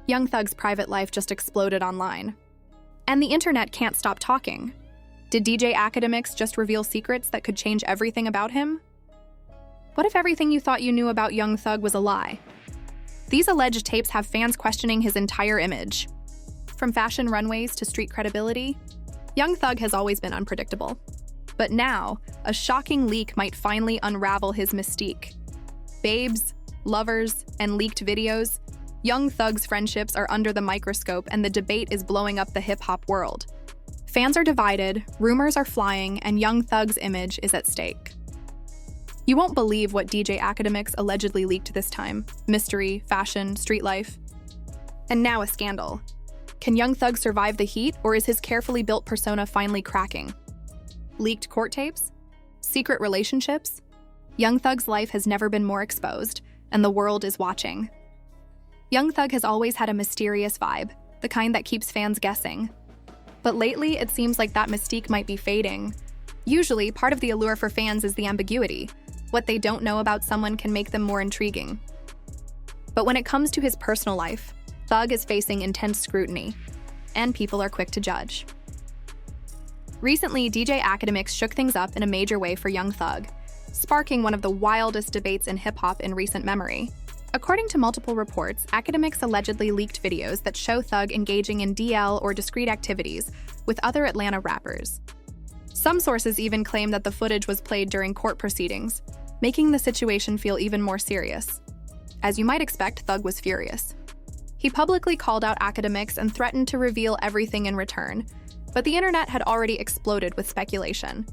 Young Thug's private life just exploded online. And the internet can't stop talking. Did DJ Akademiks just reveal secrets that could change everything about him? What if everything you thought you knew about Young Thug was a lie? These alleged tapes have fans questioning his entire image. From fashion runways to street credibility, Young Thug has always been unpredictable. But now, a shocking leak might finally unravel his mystique. Babes, lovers, and leaked videos, Young Thug's friendships are under the microscope and the debate is blowing up the hip-hop world. Fans are divided, rumors are flying, and Young Thug's image is at stake. You won't believe what DJ Akademiks allegedly leaked this time. Mystery, fashion, street life. And now a scandal. Can Young Thug survive the heat, or is his carefully built persona finally cracking? Leaked court tapes? Secret relationships? Young Thug's life has never been more exposed, and the world is watching. Young Thug has always had a mysterious vibe, the kind that keeps fans guessing. But lately, it seems like that mystique might be fading. Usually, part of the allure for fans is the ambiguity. What they don't know about someone can make them more intriguing. But when it comes to his personal life, Thug is facing intense scrutiny, and people are quick to judge. Recently, DJ Akademiks shook things up in a major way for Young Thug, sparking one of the wildest debates in hip-hop in recent memory. According to multiple reports, Akademiks allegedly leaked videos that show Thug engaging in DL or discreet activities with other Atlanta rappers. Some sources even claim that the footage was played during court proceedings, making the situation feel even more serious. As you might expect, Thug was furious. He publicly called out Akademiks and threatened to reveal everything in return, but the internet had already exploded with speculation.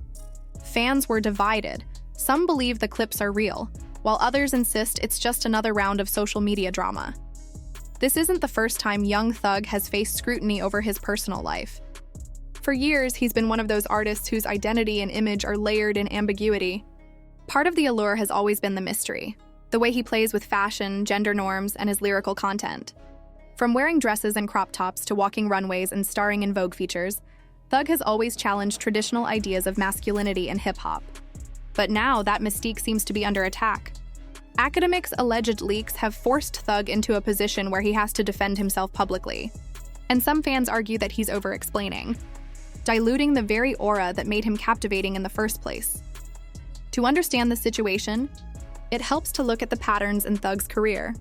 Fans were divided. Some believe the clips are real, while others insist it's just another round of social media drama. This isn't the first time Young Thug has faced scrutiny over his personal life. For years, he's been one of those artists whose identity and image are layered in ambiguity. Part of the allure has always been the mystery, the way he plays with fashion, gender norms, and his lyrical content. From wearing dresses and crop tops to walking runways and starring in Vogue features, Thug has always challenged traditional ideas of masculinity in hip-hop. But now that mystique seems to be under attack. Akademiks' alleged leaks have forced Thug into a position where he has to defend himself publicly. And some fans argue that he's over-explaining, diluting the very aura that made him captivating in the first place. To understand the situation, it helps to look at the patterns in Thug's career.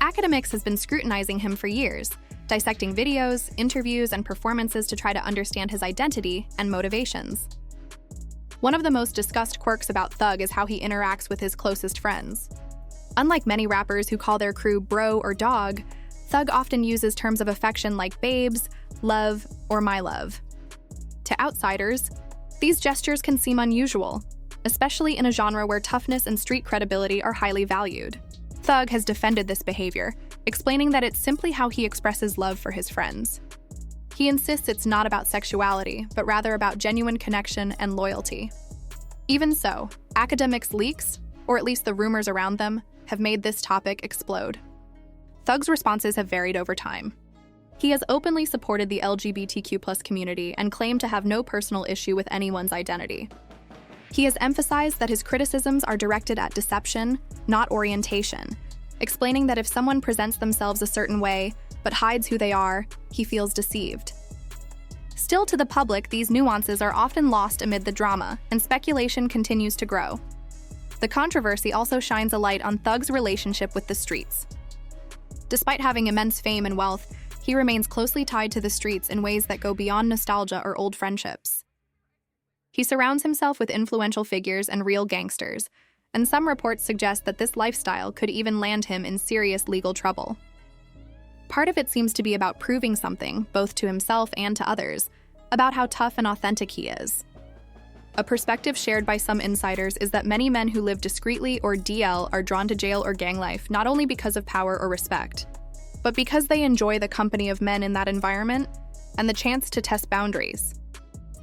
Akademiks has been scrutinizing him for years, dissecting videos, interviews, and performances to try to understand his identity and motivations. One of the most discussed quirks about Thug is how he interacts with his closest friends. Unlike many rappers who call their crew bro or dog, Thug often uses terms of affection like babes, love, or my love. To outsiders, these gestures can seem unusual, especially in a genre where toughness and street credibility are highly valued. Thug has defended this behavior, explaining that it's simply how he expresses love for his friends. He insists it's not about sexuality, but rather about genuine connection and loyalty. Even so, Akademiks' leaks, or at least the rumors around them, have made this topic explode. Thug's responses have varied over time. He has openly supported the LGBTQ+ community and claimed to have no personal issue with anyone's identity. He has emphasized that his criticisms are directed at deception, not orientation, explaining that if someone presents themselves a certain way, but hides who they are, he feels deceived. Still, to the public, these nuances are often lost amid the drama, and speculation continues to grow. The controversy also shines a light on Thug's relationship with the streets. Despite having immense fame and wealth, he remains closely tied to the streets in ways that go beyond nostalgia or old friendships. He surrounds himself with influential figures and real gangsters, and some reports suggest that this lifestyle could even land him in serious legal trouble. Part of it seems to be about proving something, both to himself and to others, about how tough and authentic he is. A perspective shared by some insiders is that many men who live discreetly or DL are drawn to jail or gang life not only because of power or respect, but because they enjoy the company of men in that environment and the chance to test boundaries.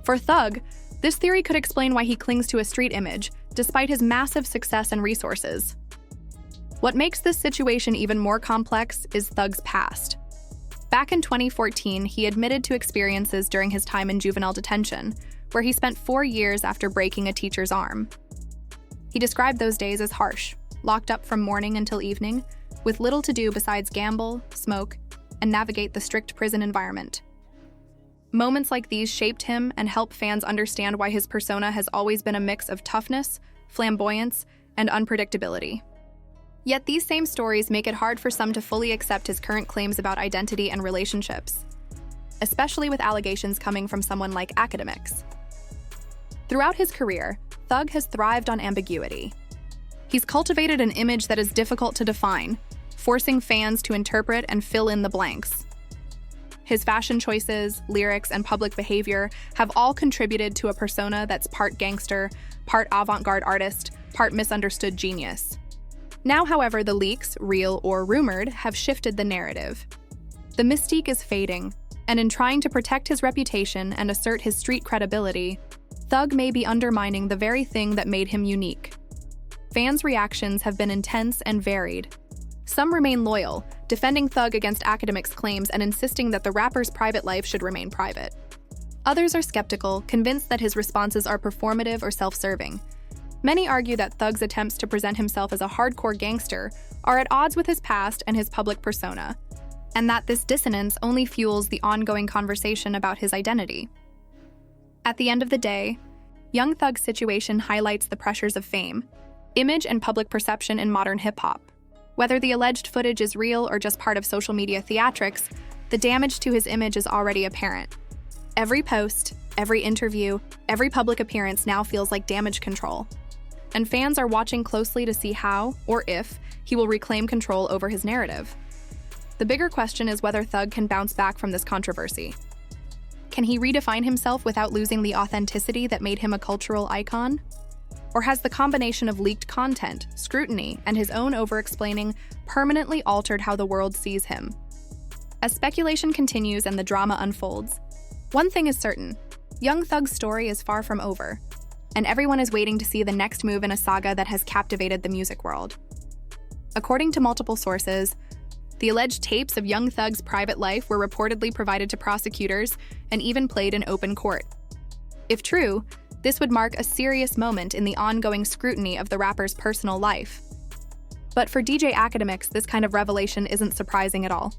For Thug, this theory could explain why he clings to a street image, despite his massive success and resources. What makes this situation even more complex is Thug's past. Back in 2014, he admitted to experiences during his time in juvenile detention, where he spent 4 years after breaking a teacher's arm. He described those days as harsh, locked up from morning until evening, with little to do besides gamble, smoke, and navigate the strict prison environment. Moments like these shaped him and helped fans understand why his persona has always been a mix of toughness, flamboyance, and unpredictability. Yet these same stories make it hard for some to fully accept his current claims about identity and relationships, especially with allegations coming from someone like Akademiks. Throughout his career, Thug has thrived on ambiguity. He's cultivated an image that is difficult to define, forcing fans to interpret and fill in the blanks. His fashion choices, lyrics, and public behavior have all contributed to a persona that's part gangster, part avant-garde artist, part misunderstood genius. Now, however, the leaks, real or rumored, have shifted the narrative. The mystique is fading, and in trying to protect his reputation and assert his street credibility, Thug may be undermining the very thing that made him unique. Fans' reactions have been intense and varied. Some remain loyal, defending Thug against Akademiks' claims and insisting that the rapper's private life should remain private. Others are skeptical, convinced that his responses are performative or self-serving. Many argue that Thug's attempts to present himself as a hardcore gangster are at odds with his past and his public persona, and that this dissonance only fuels the ongoing conversation about his identity. At the end of the day, Young Thug's situation highlights the pressures of fame, image, and public perception in modern hip-hop. Whether the alleged footage is real or just part of social media theatrics, the damage to his image is already apparent. Every post, every interview, every public appearance now feels like damage control. And fans are watching closely to see how, or if, he will reclaim control over his narrative. The bigger question is whether Thug can bounce back from this controversy. Can he redefine himself without losing the authenticity that made him a cultural icon? Or has the combination of leaked content, scrutiny, and his own over-explaining permanently altered how the world sees him? As speculation continues and the drama unfolds, one thing is certain: Young Thug's story is far from over, and everyone is waiting to see the next move in a saga that has captivated the music world. According to multiple sources, the alleged tapes of Young Thug's private life were reportedly provided to prosecutors and even played in open court. If true, this would mark a serious moment in the ongoing scrutiny of the rapper's personal life. But for DJ Akademiks, this kind of revelation isn't surprising at all.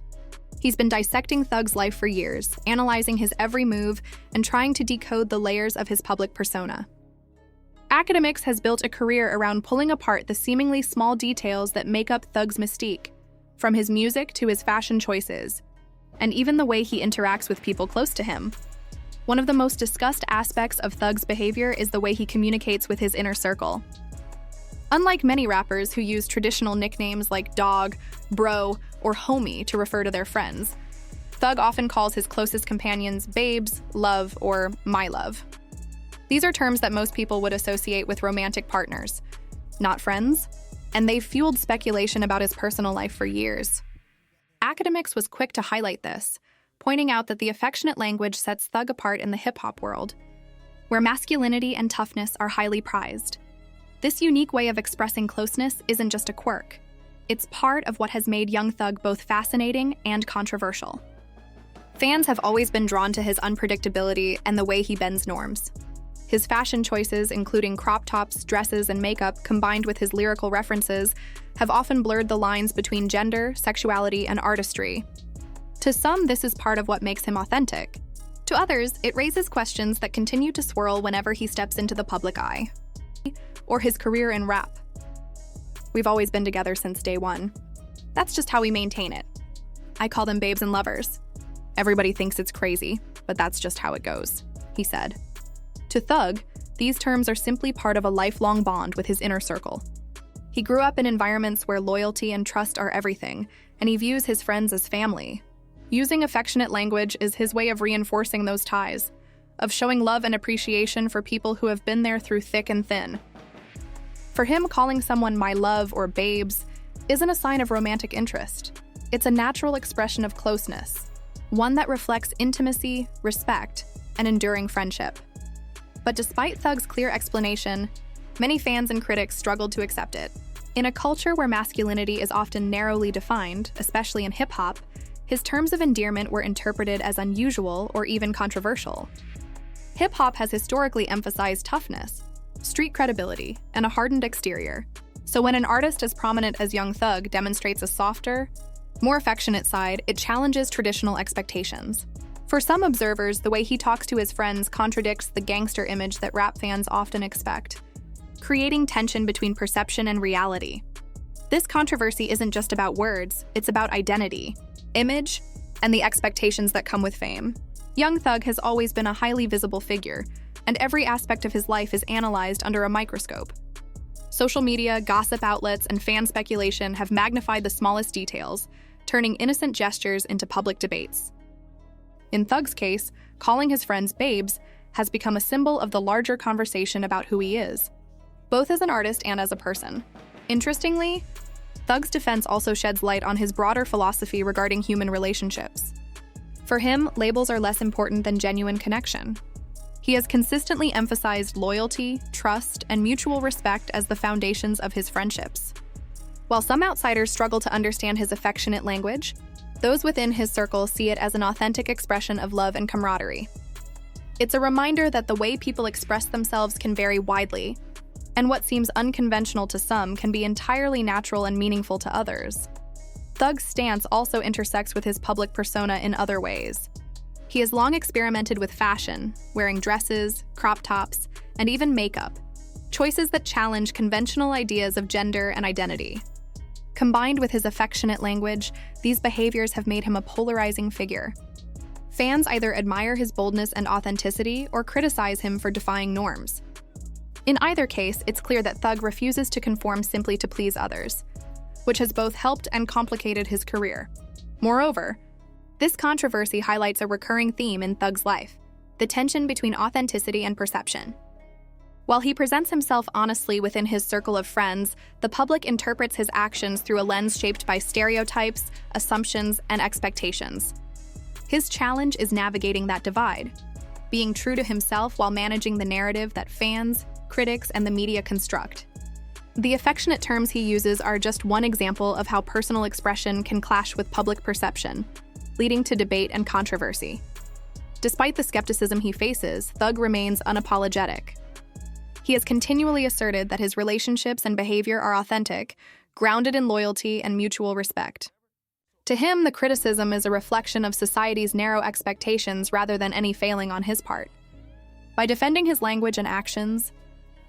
He's been dissecting Thug's life for years, analyzing his every move and trying to decode the layers of his public persona. Akademiks has built a career around pulling apart the seemingly small details that make up Thug's mystique, from his music to his fashion choices, and even the way he interacts with people close to him. One of the most discussed aspects of Thug's behavior is the way he communicates with his inner circle. Unlike many rappers who use traditional nicknames like dog, bro, or homie to refer to their friends, Thug often calls his closest companions babes, love, or my love. These are terms that most people would associate with romantic partners, not friends, and they've fueled speculation about his personal life for years. Akademiks was quick to highlight this, pointing out that the affectionate language sets Thug apart in the hip-hop world, where masculinity and toughness are highly prized. This unique way of expressing closeness isn't just a quirk. It's part of what has made Young Thug both fascinating and controversial. Fans have always been drawn to his unpredictability and the way he bends norms. His fashion choices, including crop tops, dresses, and makeup, combined with his lyrical references, have often blurred the lines between gender, sexuality, and artistry. To some, this is part of what makes him authentic. To others, it raises questions that continue to swirl whenever he steps into the public eye. Or his career in rap. We've always been together since day one. That's just how we maintain it. I call them babes and lovers. Everybody thinks it's crazy, but that's just how it goes, he said. To Thug, these terms are simply part of a lifelong bond with his inner circle. He grew up in environments where loyalty and trust are everything, and he views his friends as family. Using affectionate language is his way of reinforcing those ties, of showing love and appreciation for people who have been there through thick and thin. For him, calling someone my love or babes isn't a sign of romantic interest. It's a natural expression of closeness, one that reflects intimacy, respect, and enduring friendship. But despite Thug's clear explanation, many fans and critics struggled to accept it. In a culture where masculinity is often narrowly defined, especially in hip-hop, his terms of endearment were interpreted as unusual or even controversial. Hip-hop has historically emphasized toughness, street credibility, and a hardened exterior, So when an artist as prominent as Young Thug demonstrates a softer, more affectionate side, it challenges traditional expectations. For some observers, the way he talks to his friends contradicts the gangster image that rap fans often expect, creating tension between perception and reality. This controversy isn't just about words, it's about identity, image, and the expectations that come with fame. Young Thug has always been a highly visible figure, and every aspect of his life is analyzed under a microscope. Social media, gossip outlets, and fan speculation have magnified the smallest details, turning innocent gestures into public debates. In Thug's case, calling his friends babes has become a symbol of the larger conversation about who he is, both as an artist and as a person. Interestingly, Thug's defense also sheds light on his broader philosophy regarding human relationships. For him, labels are less important than genuine connection. He has consistently emphasized loyalty, trust, and mutual respect as the foundations of his friendships. While some outsiders struggle to understand his affectionate language, those within his circle see it as an authentic expression of love and camaraderie. It's a reminder that the way people express themselves can vary widely, and what seems unconventional to some can be entirely natural and meaningful to others. Thug's stance also intersects with his public persona in other ways. He has long experimented with fashion, wearing dresses, crop tops, and even makeup, choices that challenge conventional ideas of gender and identity. Combined with his affectionate language, these behaviors have made him a polarizing figure. Fans either admire his boldness and authenticity or criticize him for defying norms. In either case, it's clear that Thug refuses to conform simply to please others, which has both helped and complicated his career. Moreover, this controversy highlights a recurring theme in Thug's life: the tension between authenticity and perception. While he presents himself honestly within his circle of friends, the public interprets his actions through a lens shaped by stereotypes, assumptions, and expectations. His challenge is navigating that divide, being true to himself while managing the narrative that fans, critics, and the media construct. The affectionate terms he uses are just one example of how personal expression can clash with public perception, leading to debate and controversy. Despite the skepticism he faces, Thug remains unapologetic. He has continually asserted that his relationships and behavior are authentic, grounded in loyalty and mutual respect. To him, the criticism is a reflection of society's narrow expectations rather than any failing on his part. By defending his language and actions,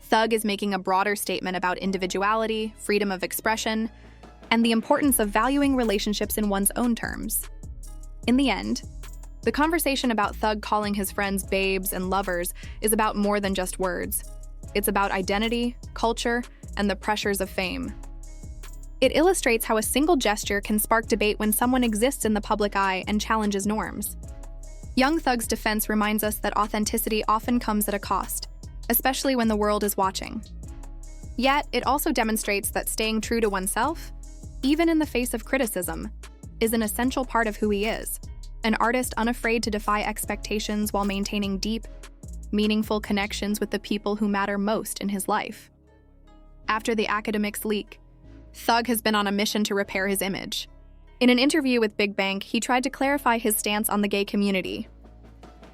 Thug is making a broader statement about individuality, freedom of expression, and the importance of valuing relationships in one's own terms. In the end, the conversation about Thug calling his friends babes and lovers is about more than just words. It's about identity, culture, and the pressures of fame. It illustrates how a single gesture can spark debate when someone exists in the public eye and challenges norms. Young Thug's defense reminds us that authenticity often comes at a cost, especially when the world is watching. Yet, it also demonstrates that staying true to oneself, even in the face of criticism, is an essential part of who he is, an artist unafraid to defy expectations while maintaining deep, meaningful connections with the people who matter most in his life. After the Akademiks leak, Thug has been on a mission to repair his image. In an interview with Big Bank, he tried to clarify his stance on the gay community.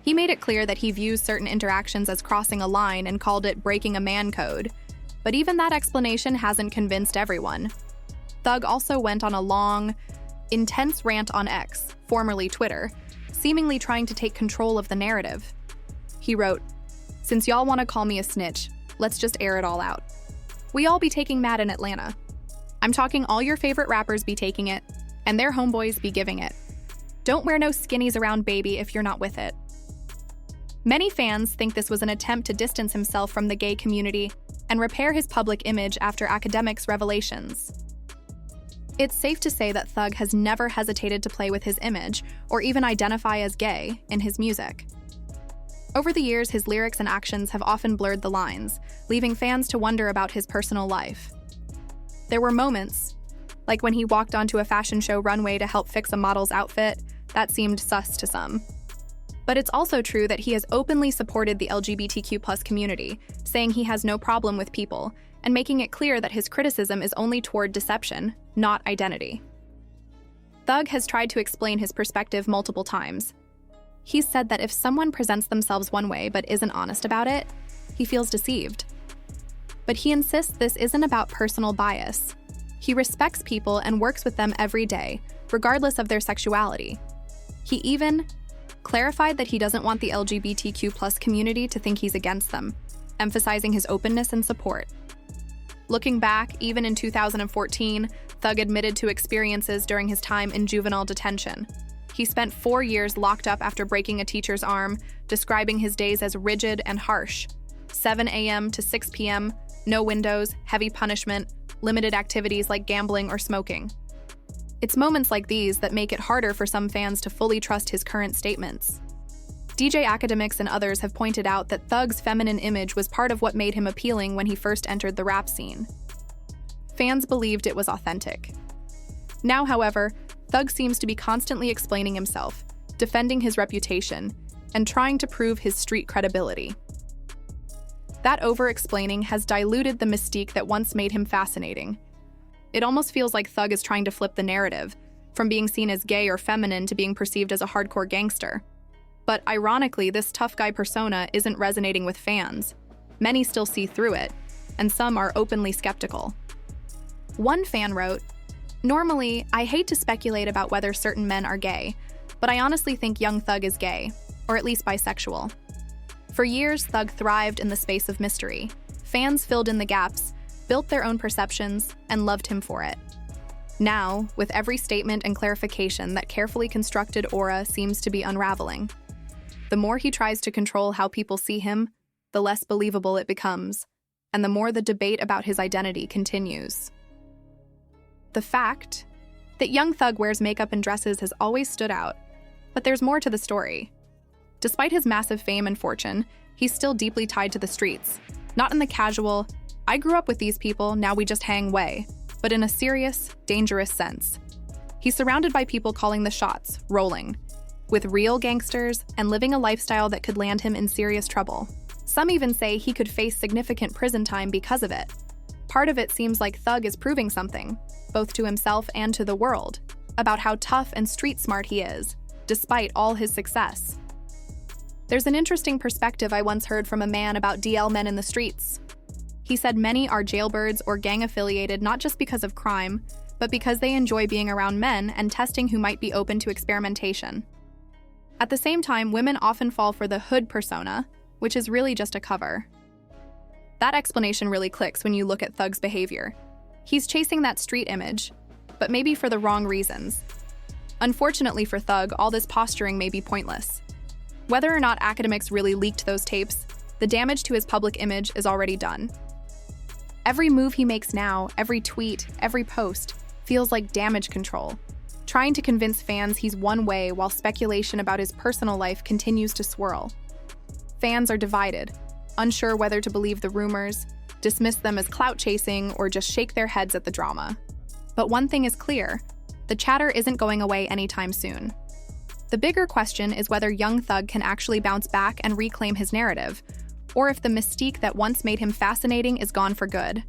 He made it clear that he views certain interactions as crossing a line and called it breaking a man code, but even that explanation hasn't convinced everyone. Thug also went on a long, intense rant on X, formerly Twitter, seemingly trying to take control of the narrative. He wrote, "Since y'all want to call me a snitch, let's just air it all out. We all be taking mad in Atlanta. I'm talking all your favorite rappers be taking it, and their homeboys be giving it. Don't wear no skinnies around baby if you're not with it." Many fans think this was an attempt to distance himself from the gay community and repair his public image after Akademiks' revelations. It's safe to say that Thug has never hesitated to play with his image or even identify as gay in his music. Over the years, his lyrics and actions have often blurred the lines, leaving fans to wonder about his personal life. There were moments, like when he walked onto a fashion show runway to help fix a model's outfit, that seemed sus to some. But it's also true that he has openly supported the LGBTQ+ community, saying he has no problem with people, and making it clear that his criticism is only toward deception, not identity. Thug has tried to explain his perspective multiple times. He's said that if someone presents themselves one way but isn't honest about it, he feels deceived. But he insists this isn't about personal bias. He respects people and works with them every day, regardless of their sexuality. He even clarified that he doesn't want the LGBTQ+ community to think he's against them, emphasizing his openness and support. Looking back, even in 2014, Thug admitted to experiences during his time in juvenile detention. He spent 4 years locked up after breaking a teacher's arm, describing his days as rigid and harsh. 7 a.m. to 6 p.m., no windows, heavy punishment, limited activities like gambling or smoking. It's moments like these that make it harder for some fans to fully trust his current statements. DJ Akademiks and others have pointed out that Thug's feminine image was part of what made him appealing when he first entered the rap scene. Fans believed it was authentic. Now, however, Thug seems to be constantly explaining himself, defending his reputation, and trying to prove his street credibility. That over-explaining has diluted the mystique that once made him fascinating. It almost feels like Thug is trying to flip the narrative, from being seen as gay or feminine to being perceived as a hardcore gangster. But ironically, this tough guy persona isn't resonating with fans. Many still see through it, and some are openly skeptical. One fan wrote, "Normally, I hate to speculate about whether certain men are gay, but I honestly think young Thug is gay, or at least bisexual." For years, Thug thrived in the space of mystery. Fans filled in the gaps, built their own perceptions, and loved him for it. Now, with every statement and clarification, that carefully constructed aura seems to be unraveling. The more he tries to control how people see him, the less believable it becomes, and the more the debate about his identity continues. The fact that young Thug wears makeup and dresses has always stood out, but there's more to the story. Despite his massive fame and fortune, he's still deeply tied to the streets, not in the casual, "I grew up with these people, now we just hang" way, but in a serious, dangerous sense. He's surrounded by people calling the shots, rolling, with real gangsters and living a lifestyle that could land him in serious trouble. Some even say he could face significant prison time because of it. Part of it seems like Thug is proving something, both to himself and to the world, about how tough and street smart he is, despite all his success. There's an interesting perspective I once heard from a man about DL men in the streets. He said many are jailbirds or gang-affiliated not just because of crime, but because they enjoy being around men and testing who might be open to experimentation. At the same time, women often fall for the hood persona, which is really just a cover. That explanation really clicks when you look at Thug's behavior. He's chasing that street image, but maybe for the wrong reasons. Unfortunately for Thug, all this posturing may be pointless. Whether or not Akademiks really leaked those tapes, the damage to his public image is already done. Every move he makes now, every tweet, every post, feels like damage control, trying to convince fans he's one way while speculation about his personal life continues to swirl. Fans are divided, unsure whether to believe the rumors, dismiss them as clout chasing, or just shake their heads at the drama. But one thing is clear, the chatter isn't going away anytime soon. The bigger question is whether young Thug can actually bounce back and reclaim his narrative, or if the mystique that once made him fascinating is gone for good.